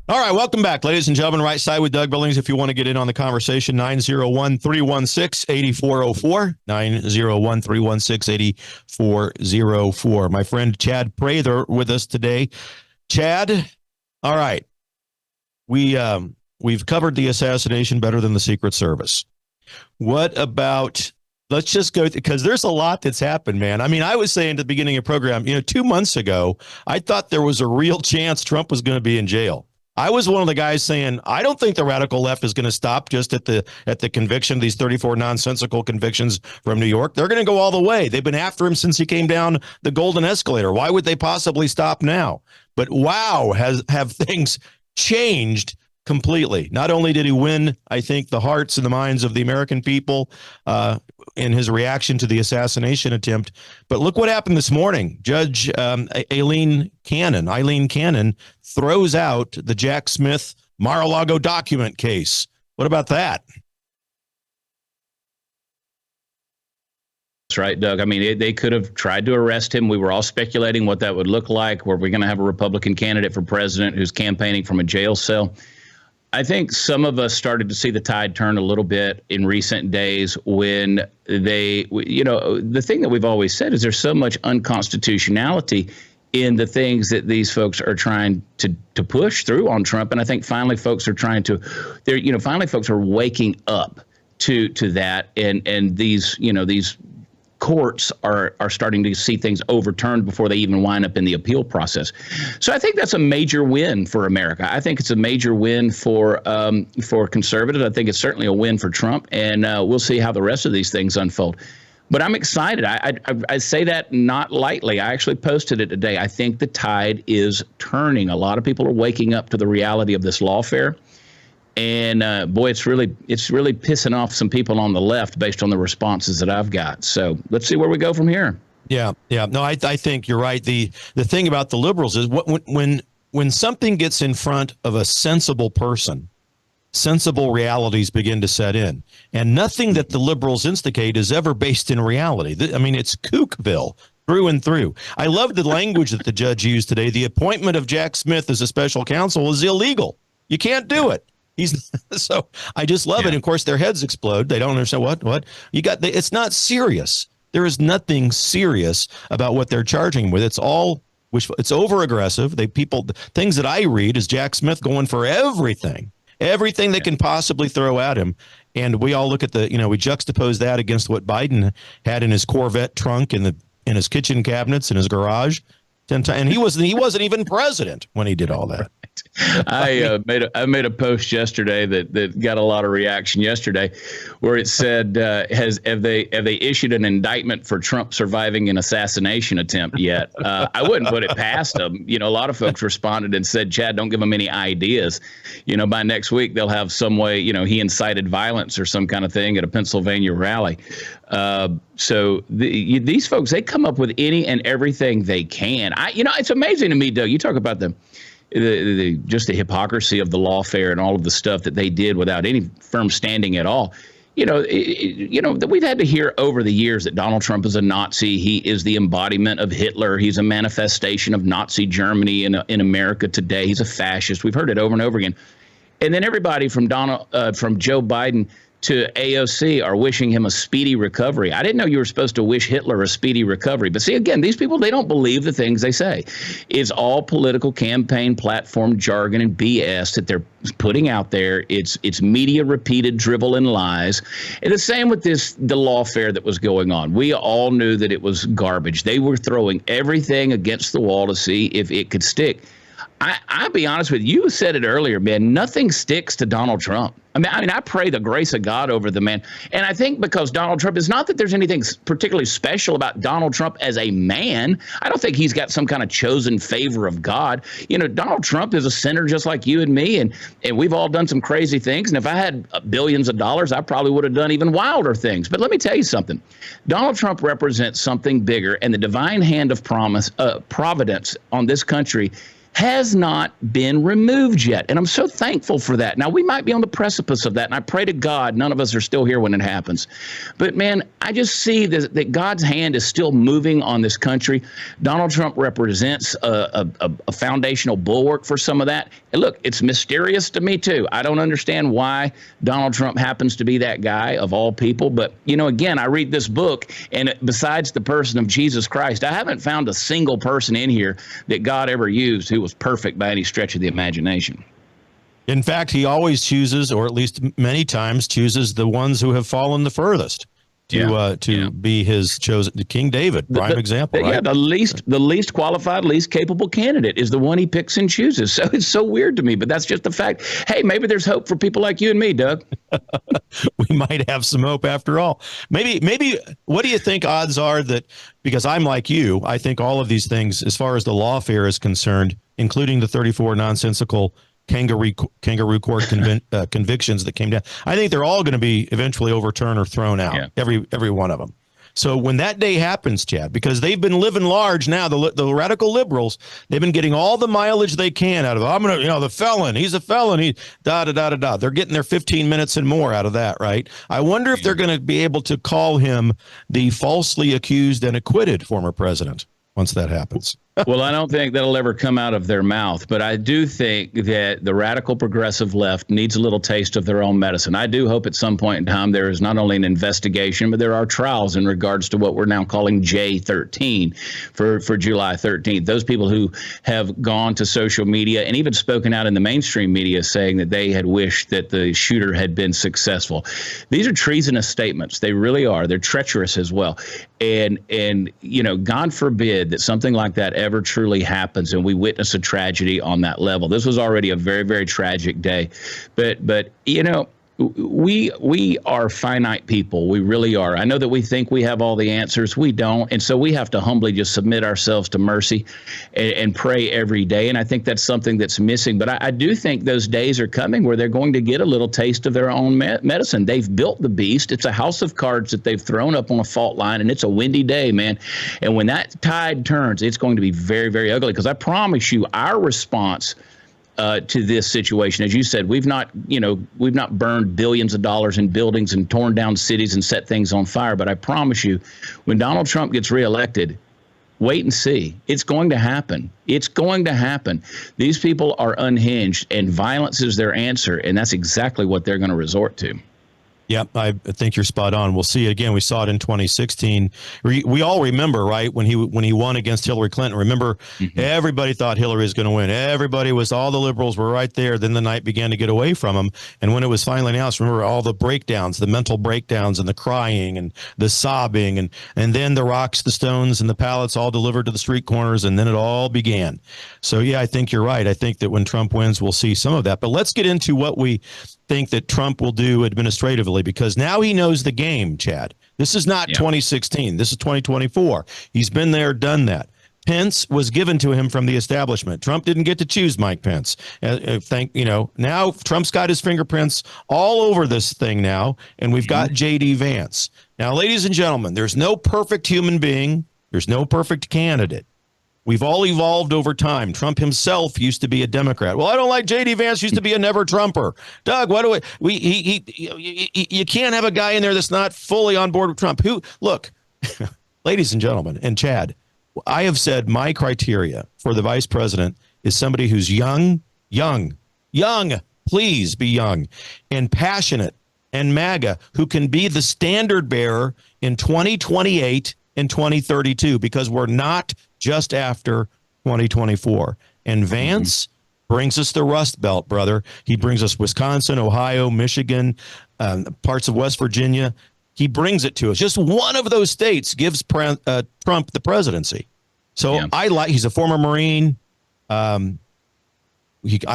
All right, welcome back, ladies and gentlemen. Right Side with Doug Billings. If you want to get in on the conversation, 901-316-8404, 901-316-8404. My friend Chad Prather with us today. Chad, all right, we've covered the assassination better than the Secret Service. What about... Let's just go, because there's a lot that's happened, man. I mean, I was saying at the beginning of the program, 2 months ago, I thought there was a real chance Trump was going to be in jail. I was one of the guys saying, I don't think the radical left is going to stop just at the conviction, these 34 nonsensical convictions from New York. They're going to go all the way. They've been after him since he came down the golden escalator. Why would they possibly stop now? But wow, have things changed completely. Not only did he win, I think, the hearts and the minds of the American people in his reaction to the assassination attempt, but look what happened this morning. Judge Eileen Cannon throws out the Jack Smith Mar-a-Lago document case. What about that? That's right, Doug. I mean, they could have tried to arrest him. We were all speculating what that would look like. Were we going to have a Republican candidate for president who's campaigning from a jail cell? I think some of us started to see the tide turn a little bit in recent days when the thing that we've always said is there's so much unconstitutionality in the things that these folks are trying to push through on Trump. And I think finally folks are finally folks are waking up to that. And these courts are starting to see things overturned before they even wind up in the appeal process. So I think that's a major win for America. I think it's a major win for conservatives. I think it's certainly a win for Trump, and we'll see how the rest of these things unfold. But I'm excited. I say that not lightly. I actually posted it today. I think the tide is turning. A lot of people are waking up to the reality of this lawfare. And boy, it's really pissing off some people on the left based on the responses that I've got. So let's see where we go from here. Yeah. No, I think you're right. The thing about the liberals is when something gets in front of a sensible person, sensible realities begin to set in. And nothing that the liberals instigate is ever based in reality. I mean, it's Kookville through and through. I love the language that the judge used today. The appointment of Jack Smith as a special counsel is illegal. You can't do it. So I just love it. And of course, their heads explode. They don't understand what you got. It's not serious. There is nothing serious about what they're charging with. It's all it's over aggressive. Things that I read is Jack Smith going for everything they can possibly throw at him. And we all look at we juxtapose that against what Biden had in his Corvette trunk in his kitchen cabinets in his garage. And he wasn't even president when he did all that. I made a post yesterday that got a lot of reaction yesterday, where it said, have they issued an indictment for Trump surviving an assassination attempt yet? I wouldn't put it past them. You know, a lot of folks responded and said, Chad, don't give them any ideas. You know, by next week they'll have some way, you know, he incited violence or some kind of thing at a Pennsylvania rally. So these folks, they come up with any and everything they can. It's amazing to me, Doug. You talk about just the hypocrisy of the lawfare and all of the stuff that they did without any firm standing at all. We've had to hear over the years that Donald Trump is a Nazi. He is the embodiment of Hitler. He's a manifestation of Nazi Germany in America today. He's a fascist. We've heard it over and over again. And then everybody from Joe Biden to AOC are wishing him a speedy recovery. I didn't know you were supposed to wish Hitler a speedy recovery. But see, again, these people, they don't believe the things they say. It's all political campaign platform jargon and BS that they're putting out there. It's media repeated drivel and lies. And the same with the lawfare that was going on. We all knew that it was garbage. They were throwing everything against the wall to see if it could stick. I'll be honest with you. You said it earlier, man. Nothing sticks to Donald Trump. I mean, I pray the grace of God over the man. And I think because Donald Trump, is not that there's anything particularly special about Donald Trump as a man. I don't think he's got some kind of chosen favor of God. You know, Donald Trump is a sinner just like you and me. And we've all done some crazy things. And if I had billions of dollars, I probably would have done even wilder things. But let me tell you something. Donald Trump represents something bigger. And the divine hand of providence on this country has not been removed yet. And I'm so thankful for that. Now, we might be on the precipice of that, and I pray to God none of us are still here when it happens. But, man, I just see that God's hand is still moving on this country. Donald Trump represents a foundational bulwark for some of that. And, look, it's mysterious to me, too. I don't understand why Donald Trump happens to be that guy of all people. But, again, I read this book, and besides the person of Jesus Christ, I haven't found a single person in here that God ever used who was perfect by any stretch of the imagination. In fact, he always chooses, or at least many times chooses, the ones who have fallen the furthest to be his chosen. King David, prime example. Right? Yeah, the least qualified, least capable candidate is the one he picks and chooses. So it's so weird to me, but that's just the fact. Hey, maybe there's hope for people like you and me, Doug. We might have some hope after all. Maybe. What do you think odds are that? Because I'm like you, I think all of these things, as far as the lawfare is concerned, including the 34 nonsensical kangaroo court convictions that came down, I think they're all going to be eventually overturned or thrown out. Every one of them. So when that day happens, Chad, because they've been living large now, the radical liberals, they've been getting all the mileage they can out of it. I'm going to, the felon, he's a felon. They're getting their 15 minutes and more out of that, right? I wonder if they're going to be able to call him the falsely accused and acquitted former president once that happens. Well, I don't think that'll ever come out of their mouth, but I do think that the radical progressive left needs a little taste of their own medicine. I do hope at some point in time there is not only an investigation, but there are trials in regards to what we're now calling J13 for July 13th. Those people who have gone to social media and even spoken out in the mainstream media saying that they had wished that the shooter had been successful. These are treasonous statements. They really are. They're treacherous as well. And God forbid that something like that ever truly happens and we witness a tragedy on that level. This was already a very, very tragic day. But we are finite people. We really are. I know that we think we have all the answers. We don't. And so we have to humbly just submit ourselves to mercy and pray every day. And I think that's something that's missing. But I do think those days are coming where they're going to get a little taste of their own medicine. They've built the beast. It's a house of cards that they've thrown up on a fault line, and it's a windy day, man. And when that tide turns, it's going to be very, very ugly, because I promise you our response to this situation, as you said, we've not burned billions of dollars in buildings and torn down cities and set things on fire. But I promise you, when Donald Trump gets reelected, wait and see. It's going to happen. It's going to happen. These people are unhinged, and violence is their answer, and that's exactly what they're going to resort to. Yep, I think you're spot on. We'll see it again. We saw it in 2016. We all remember, right, when he won against Hillary Clinton. Remember, everybody thought Hillary was going to win. All the liberals were right there. Then the night began to get away from him. And when it was finally announced, remember all the breakdowns, the mental breakdowns and the crying and the sobbing. And then the rocks, the stones, and the pallets all delivered to the street corners. And then it all began. So, yeah, I think you're right. I think that when Trump wins, we'll see some of that. But let's get into what we think that Trump will do administratively, because now he knows the game, Chad. This is not 2016. This is 2024. He's been there, done that. Pence was given to him from the establishment. Trump didn't get to choose Mike Pence. Now Trump's got his fingerprints all over this thing now, and we've got J.D. Vance. Now, ladies and gentlemen, there's no perfect human being. There's no perfect candidate. We've all evolved over time. Trump himself used to be a Democrat. Well, I don't like J.D. Vance. Used to be a never Trumper. Doug, what do you can't have a guy in there that's not fully on board with Trump. Look, ladies and gentlemen, and Chad, I have said my criteria for the vice president is somebody who's young, please be young, and passionate, and MAGA, who can be the standard bearer in 2028 and 2032, because we're not just after 2024. And Vance brings us the Rust Belt, brother. He brings us Wisconsin, Ohio, Michigan, parts of West Virginia. He brings it to us. Just one of those states gives Trump the presidency. So he's a former Marine. I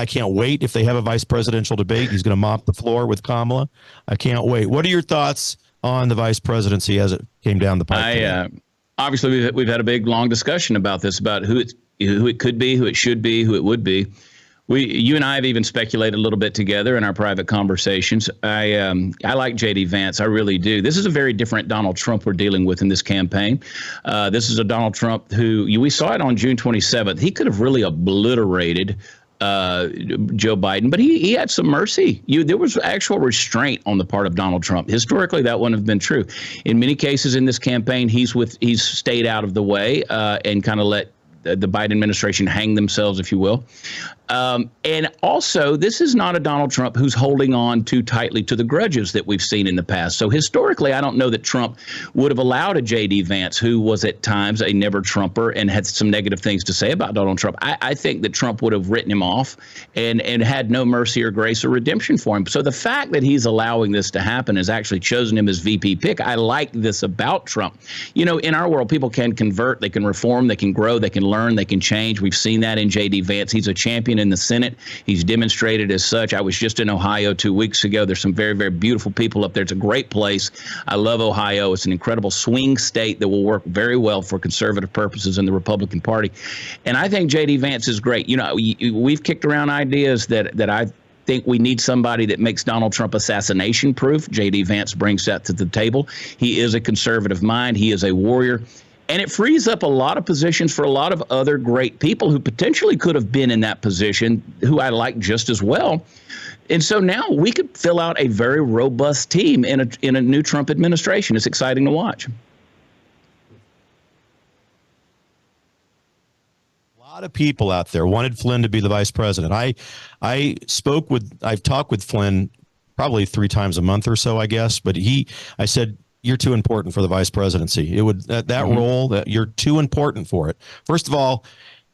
can't wait if they have a vice presidential debate. He's going to mop the floor with Kamala. I can't wait. What are your thoughts on the vice presidency as it came down the pipe? Obviously, we've had a big, long discussion about this, about who it could be, who it should be, who it would be. You and I have even speculated a little bit together in our private conversations. I like J.D. Vance. I really do. This is a very different Donald Trump we're dealing with in this campaign. This is a Donald Trump who, we saw it on June 27th. He could have really obliterated Joe Biden, but he had some mercy. There was actual restraint on the part of Donald Trump. Historically, that wouldn't have been true. In many cases in this campaign, he's stayed out of the way and kind of let the Biden administration hang themselves, if you will. And also, this is not a Donald Trump who's holding on too tightly to the grudges that we've seen in the past. So historically, I don't know that Trump would have allowed a J.D. Vance, who was at times a never Trumper and had some negative things to say about Donald Trump. I think that Trump would have written him off and had no mercy or grace or redemption for him. So the fact that he's allowing this to happen, has actually chosen him as VP pick. I like this about Trump. In our world, people can convert, they can reform, they can grow, they can learn, they can change. We've seen that in J.D. Vance. He's a champion in the Senate. He's demonstrated as such. I was just in Ohio 2 weeks ago. There's some very, very beautiful people up there. It's a great place. I love Ohio. It's an incredible swing state that will work very well for conservative purposes in the Republican Party. And I think J.D. Vance is great. We've kicked around ideas that I think we need somebody that makes Donald Trump assassination proof. J.D. Vance brings that to the table. He is a conservative mind. He is a warrior. And it frees up a lot of positions for a lot of other great people who potentially could have been in that position, who I like just as well. And so now we could fill out a very robust team in a new Trump administration. It's exciting to watch. A lot of people out there wanted Flynn to be the vice president. I've talked with Flynn probably 3 times a month or so, I guess. But I said, you're too important for the vice presidency. It would that role, that you're too important for it. First of all,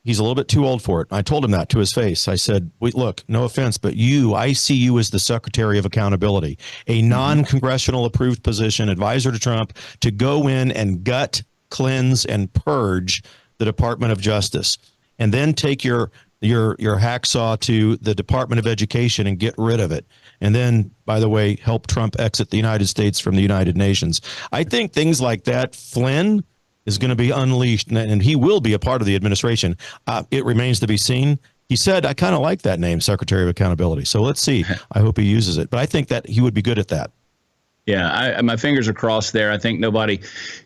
he's a little bit too old for it. I told him that to his face. I said, look, no offense, but I see you as the Secretary of Accountability, a non-congressional approved position, advisor to Trump, to go in and gut, cleanse, and purge the Department of Justice, and then take your hacksaw to the Department of Education and get rid of it. And then, by the way, help Trump exit the United States from the United Nations. I think things like that, Flynn is going to be unleashed, and he will be a part of the administration. It remains to be seen. He said, I kind of like that name, Secretary of Accountability. So let's see. I hope he uses it. But I think that he would be good at that. Yeah, my fingers are crossed there. I think nobody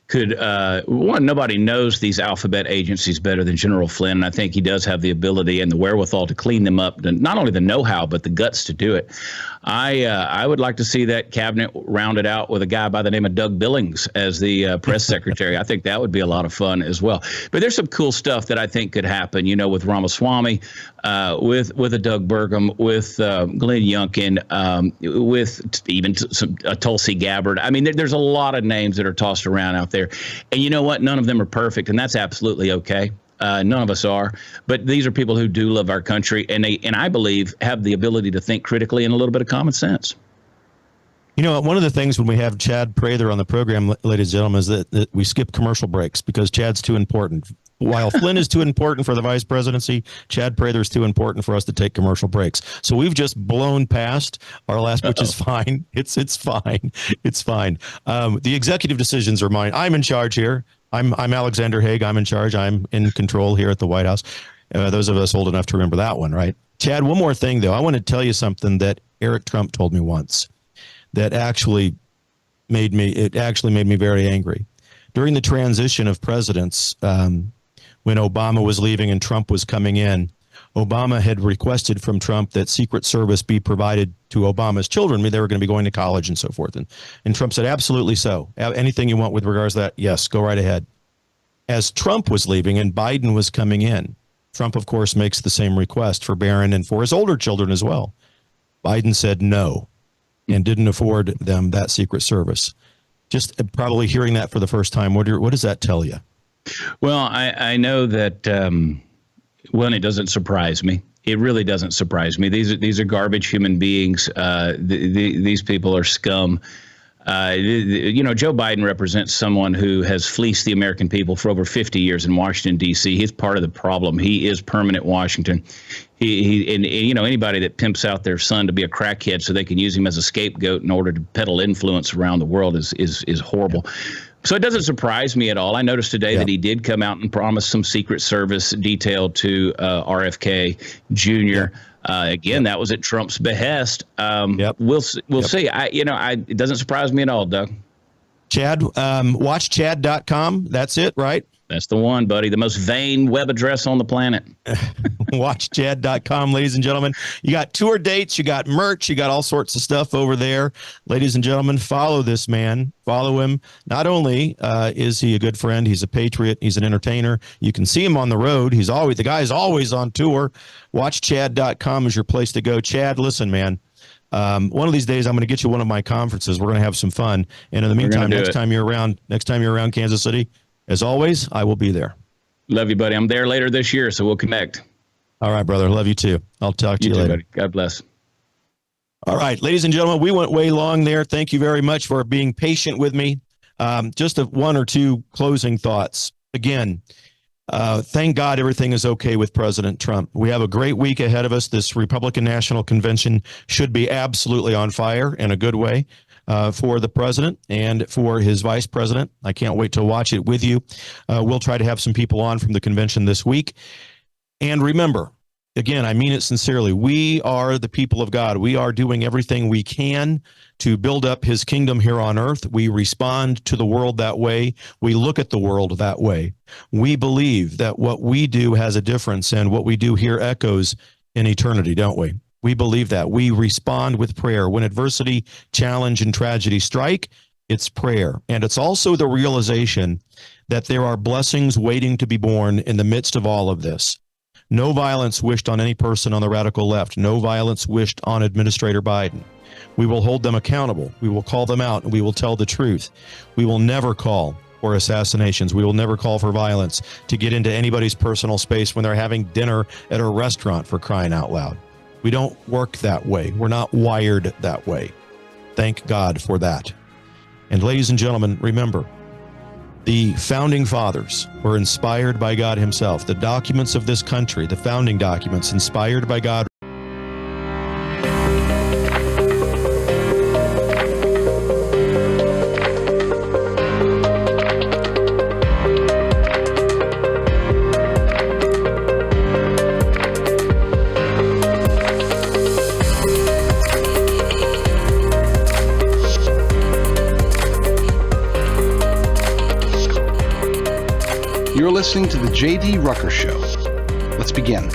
could nobody knows these alphabet agencies better than General Flynn. And I think he does have the ability and the wherewithal to clean them up, and not only the know-how, but the guts to do it. I would like to see that cabinet rounded out with a guy by the name of Doug Billings as the press secretary. I think that would be a lot of fun as well. But there's some cool stuff that I think could happen, with Ramaswamy. with a Doug Burgum, with Glenn Youngkin, with even Tulsi Gabbard. I mean, there's a lot of names that are tossed around out there. And you know what? None of them are perfect, and that's absolutely okay. None of us are. But these are people who do love our country, and I believe have the ability to think critically and a little bit of common sense. You know, one of the things when we have Chad Prather on the program, ladies and gentlemen, is that we skip commercial breaks because Chad's too important. While Flynn is too important for the vice presidency, Chad Prather is too important for us to take commercial breaks. So we've just blown past our last, which is fine. It's fine. It's fine. The executive decisions are mine. I'm in charge here. I'm Alexander Haig. I'm in charge. I'm in control here at the White House. Those of us old enough to remember that one, right? Chad, one more thing, though. I want to tell you something that Eric Trump told me once that actually made me very angry. During the transition of presidents, when Obama was leaving and Trump was coming in, Obama had requested from Trump that Secret Service be provided to Obama's children. I mean, they were going to be going to college and so forth. And Trump said, absolutely so. Anything you want with regards to that, yes, go right ahead. As Trump was leaving and Biden was coming in, Trump, of course, makes the same request for Barron and for his older children as well. Biden said no and didn't afford them that Secret Service. Just probably hearing that for the first time, what does that tell you? Well, I know that, it doesn't surprise me. It really doesn't surprise me. These are garbage human beings. These people are scum. Joe Biden represents someone who has fleeced the American people for over 50 years in Washington, D.C. He's part of the problem. He is permanent Washington. Anybody that pimps out their son to be a crackhead so they can use him as a scapegoat in order to peddle influence around the world is horrible. So it doesn't surprise me at all. I noticed today that he did come out and promise some Secret Service detail to RFK Jr. That was at Trump's behest. We'll see. It doesn't surprise me at all, Doug. Chad, watchchad.com. That's it, right? That's the one, buddy. The most vain web address on the planet. Watchchad.com, ladies and gentlemen. You got tour dates, you got merch, you got all sorts of stuff over there. Ladies and gentlemen, follow this man. Follow him. Not only is he a good friend, he's a patriot, he's an entertainer. You can see him on the road. The guy's always on tour. Watchchad.com is your place to go. Chad, listen, man. One of these days, I'm going to get you one of my conferences. We're going to have some fun. And in the meantime, next time you're around Kansas City, as always, I will be there. Love you, buddy. I'm there later this year, so we'll connect. All right, brother. Love you too. I'll talk to you later. Buddy. God bless. All right, ladies and gentlemen, we went way long there. Thank you very much for being patient with me. Just one or two closing thoughts. Again, thank God everything is okay with President Trump. We have a great week ahead of us. This Republican National Convention should be absolutely on fire in a good way. For the president and for his vice president. I can't wait to watch it with you. We'll try to have some people on from the convention this week. And remember, again, I mean it sincerely, we are the people of God. We are doing everything we can to build up his kingdom here on earth. We respond to the world that way. We look at the world that way. We believe that what we do has a difference, and what we do here echoes in eternity, don't we? We believe that. We respond with prayer. When adversity, challenge, and tragedy strike, it's prayer. And it's also the realization that there are blessings waiting to be born in the midst of all of this. No violence wished on any person on the radical left. No violence wished on Administrator Biden. We will hold them accountable. We will call them out, and we will tell the truth. We will never call for assassinations. We will never call for violence to get into anybody's personal space when they're having dinner at a restaurant, for crying out loud. We don't work that way. We're not wired that way. Thank God for that. And ladies and gentlemen, remember, the founding fathers were inspired by God himself. The documents of this country, the founding documents, inspired by God. You're listening to The J.D. Rucker Show. Let's begin.